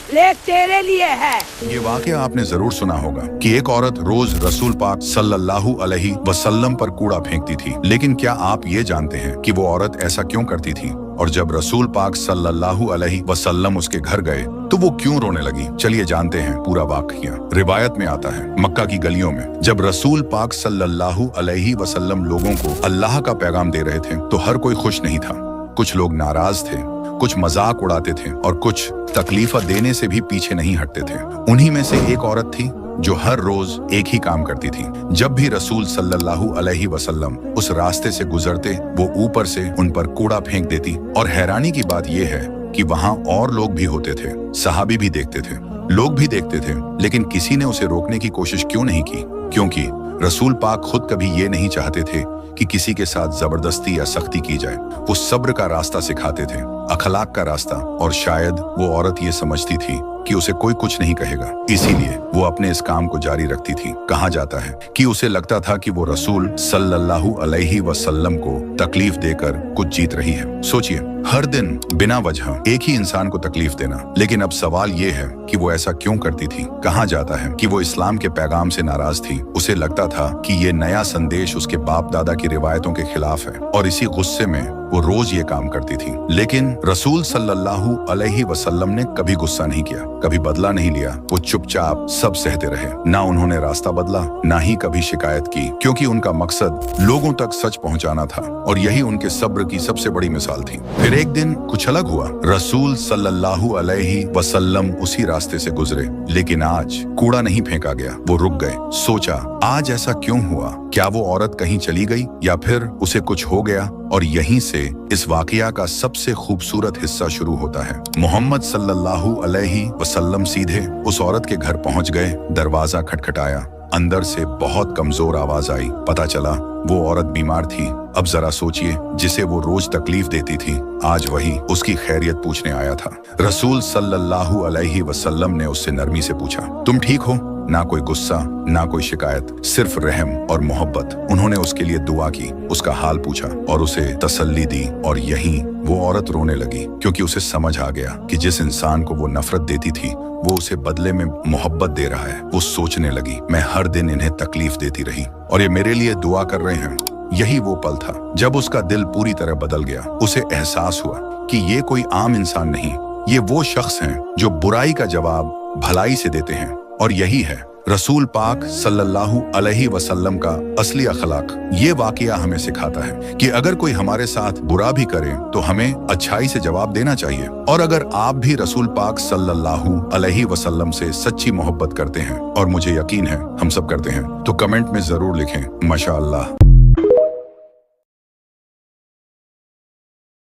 ले तेरे लिए है। ये वाकया आपने जरूर सुना होगा कि एक औरत रोज रसूल पाक सल्लल्लाहु अलैहि वसल्लम पर कूड़ा फेंकती थी। लेकिन क्या आप ये जानते हैं कि वो औरत ऐसा क्यों करती थी? और जब रसूल पाक सल्लल्लाहु अलैहि वसल्लम उसके घर गए तो वो क्यों रोने लगी? चलिए जानते हैं पूरा वाकया। रिवायत में आता है, मक्का की गलियों में जब रसूल पाक सल्लल्लाहु अलैहि वसल्लम लोगों को अल्लाह का पैगाम दे रहे थे तो हर कोई खुश नहीं था। कुछ लोग नाराज थे, कुछ मजाक उड़ाते थे और कुछ तकलीफ देने से भी पीछे नहीं हटते थे। उन्हीं में से एक औरत थी जो हर रोज एक ही काम करती थी। जब भी रसूल सल्लल्लाहु अलैहि वसल्लम उस रास्ते से गुजरते वो ऊपर से उन पर कूड़ा फेंक देती। और हैरानी की बात यह है कि वहां और लोग भी होते थे, सहाबी भी देखते थे, लोग भी देखते थे, लेकिन किसी ने उसे रोकने की कोशिश क्यों नहीं की? क्योंकि रसूल पाक खुद कभी ये नहीं चाहते थे कि किसी के साथ जबरदस्ती या सख्ती की जाए। वो सब्र का रास्ता सिखाते थे, अखलाक का रास्ता। और शायद वो औरत ये समझती थी कि उसे कोई कुछ नहीं कहेगा, इसीलिए वो अपने इस काम को जारी रखती थी। कहा जाता है कि उसे लगता था कि वो रसूल सल्लल्लाहु अलैहि वसल्लम को तकलीफ देकर कुछ जीत रही है। सोचिए, हर दिन बिना वजह एक ही इंसान को तकलीफ देना। लेकिन अब सवाल ये है कि वो ऐसा क्यों करती थी? कहा जाता है कि वो इस्लाम के पैगाम से नाराज थी। उसे लगता था कि ये नया संदेश उसके बाप दादा की रिवायतों के खिलाफ है और इसी गुस्से में वो रोज ये काम करती थी। लेकिन रसूल सल्लल्लाहु अलैहि वसल्लम ने कभी गुस्सा नहीं किया, कभी बदला नहीं लिया। वो चुपचाप सब सहते रहे। ना उन्होंने रास्ता बदला, ना ही कभी शिकायत की, क्योंकि उनका मकसद लोगों तक सच पहुंचाना था और यही उनके सब्र की सबसे बड़ी मिसाल थी। फिर एक दिन कुछ अलग हुआ। रसूल सल्लल्लाहु अलैहि वसल्लम उसी रास्ते से गुजरे, लेकिन आज कूड़ा नहीं फेंका गया। वो रुक गए, सोचा आज ऐसा क्यों हुआ? क्या वो औरत कहीं चली गई या फिर उसे कुछ हो गया? और यहीं से इस वाकया का सबसे खूबसूरत हिस्सा शुरू होता है। मोहम्मद सल्लल्लाहु अलैहि वसल्लम सीधे उस औरत के घर पहुंच गए। दरवाजा खटखटाया, अंदर से बहुत कमजोर आवाज आई। पता चला वो औरत बीमार थी। अब जरा सोचिए, जिसे वो रोज तकलीफ देती थी, आज वही उसकी खैरियत पूछने आया था। रसूल सल्लल्लाहु अलैहि वसल्लम ने उससे नरमी से पूछा, तुम ठीक हो? ना कोई गुस्सा, ना कोई शिकायत, सिर्फ रहम और मोहब्बत। उन्होंने उसके लिए दुआ की, उसका हाल पूछा और उसे तसल्ली दी। और यहीं वो औरत रोने लगी, क्योंकि उसे समझ आ गया कि जिस इंसान को वो नफरत देती थी वो उसे बदले में मोहब्बत दे रहा है। वो सोचने लगी, मैं हर दिन इन्हें तकलीफ देती रही और ये मेरे लिए दुआ कर रहे हैं। यही वो पल था जब उसका दिल पूरी तरह बदल गया। उसे एहसास हुआ कि ये कोई आम इंसान नहीं, ये वो शख्स हैं जो बुराई का जवाब भलाई से देते हैं। और यही है रसूल पाक सल्लल्लाहु अलैहि वसल्लम का असली अखलाक। ये वाकया हमें सिखाता है कि अगर कोई हमारे साथ बुरा भी करे तो हमें अच्छाई से जवाब देना चाहिए। और अगर आप भी रसूल पाक सल्लल्लाहु अलैहि वसल्लम से सच्ची मोहब्बत करते हैं, और मुझे यकीन है हम सब करते हैं, तो कमेंट में जरूर लिखें माशाअल्लाह।